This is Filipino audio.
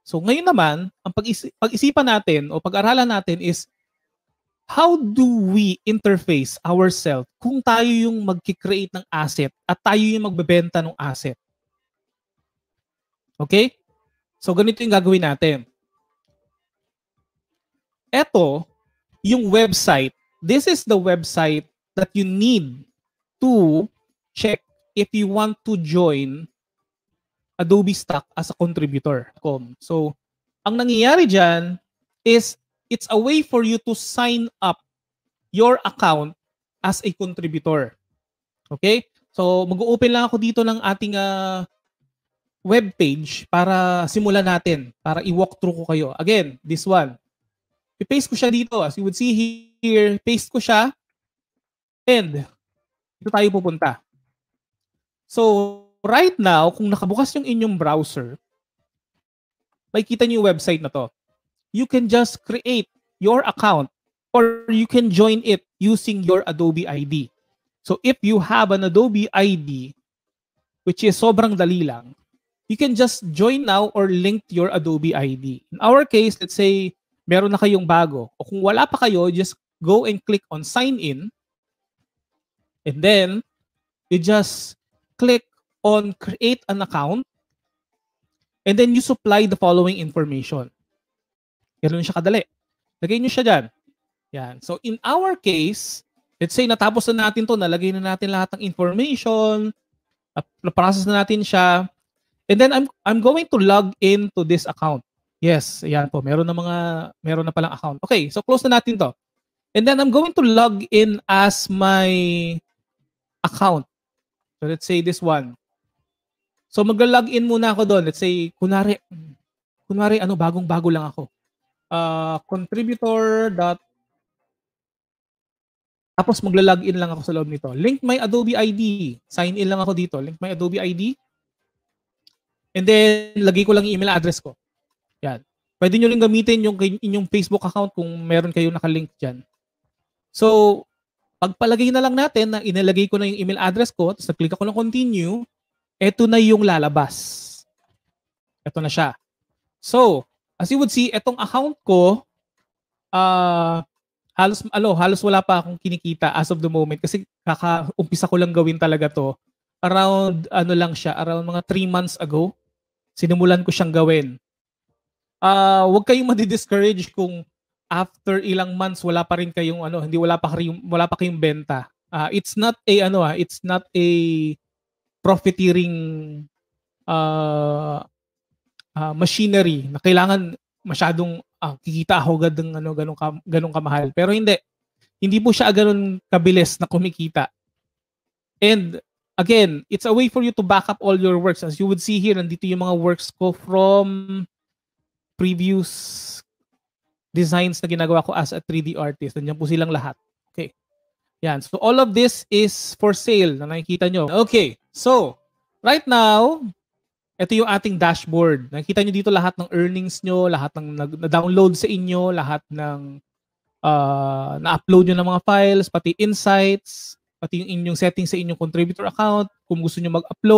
So ngayon naman, ang pag-isipan natin o pag-aralan natin is how do we interface ourselves kung tayo yung mag-create ng asset at tayo yung magbebenta ng asset. Okay? So ganito yung gagawin natin. Ito, yung website. This is the website that you need to check if you want to join Adobe Stock as a contributor. So, ang nangyayari dyan is it's a way for you to sign up your account as a contributor. Okay? So, mag-open lang ako dito ng ating web page para simulan natin, para i-walk through ko kayo. Again, this one. I-paste ko siya dito. As you would see here, paste ko siya. And, dito tayo pupunta. So, right now, kung nakabukas yung inyong browser, makikita niyo yung website na to. You can just create your account or you can join it using your Adobe ID. So, if you have an Adobe ID, which is sobrang dali lang, you can just join now or link your Adobe ID. In our case, let's say, meron na kayong bago. O kung wala pa kayo, just go and click on sign in. And then, you just click on create an account. And then you supply the following information. Ganun siya kadali. Lagay nyo siya dyan. Yan. So, in our case, let's say natapos na natin to, nalagay na natin lahat ng information, na-process na natin siya. And then I'm going to log into this account. Yes, ayan po. Meron na palang account. Okay, so close na natin to. And then I'm going to log in as my account. So let's say this one. So mag-log in muna ako doon. Let's say, kunwari bagong-bago lang ako. Contributor. Tapos magla-log in lang ako sa loob nito. Link my Adobe ID. Sign in lang ako dito. Link my Adobe ID. And then, lagay ko lang yung email address ko. Yan. Pwede nyo rin gamitin yung inyong Facebook account kung meron kayo nakalink dyan. So, pagpalagay na lang natin na inilagay ko na yung email address ko, tapos nag-click ako ng continue, eto na yung lalabas. Eto na siya. So, as you would see, etong account ko, halos wala pa akong kinikita as of the moment kasi kaka-umpisa ko lang gawin talaga to. Around mga 3 months ago, sinimulan ko siyang gawin. Huwag kayong madi-discourage kung after ilang months wala pa rin kayong wala pa kayong benta. It's not a profiteering machinery na kailangan masyadong kikita ako agad ng ganong kamahal. Pero hindi po siya ganun kabilis na kumikita. And again, it's a way for you to back up all your works. As you would see here, nandito yung mga works ko from previous designs na ginagawa ko as a 3D artist. Nandiyan po silang lahat. Okay. Yan. So all of this is for sale na nakikita nyo. Okay. So, right now, ito yung ating dashboard. Nakikita nyo dito lahat ng earnings nyo, lahat ng na-download sa inyo, lahat ng na-upload nyo ng mga files, pati insights, pati yung inyong settings sa inyong contributor account, kung gusto nyo mag-upload.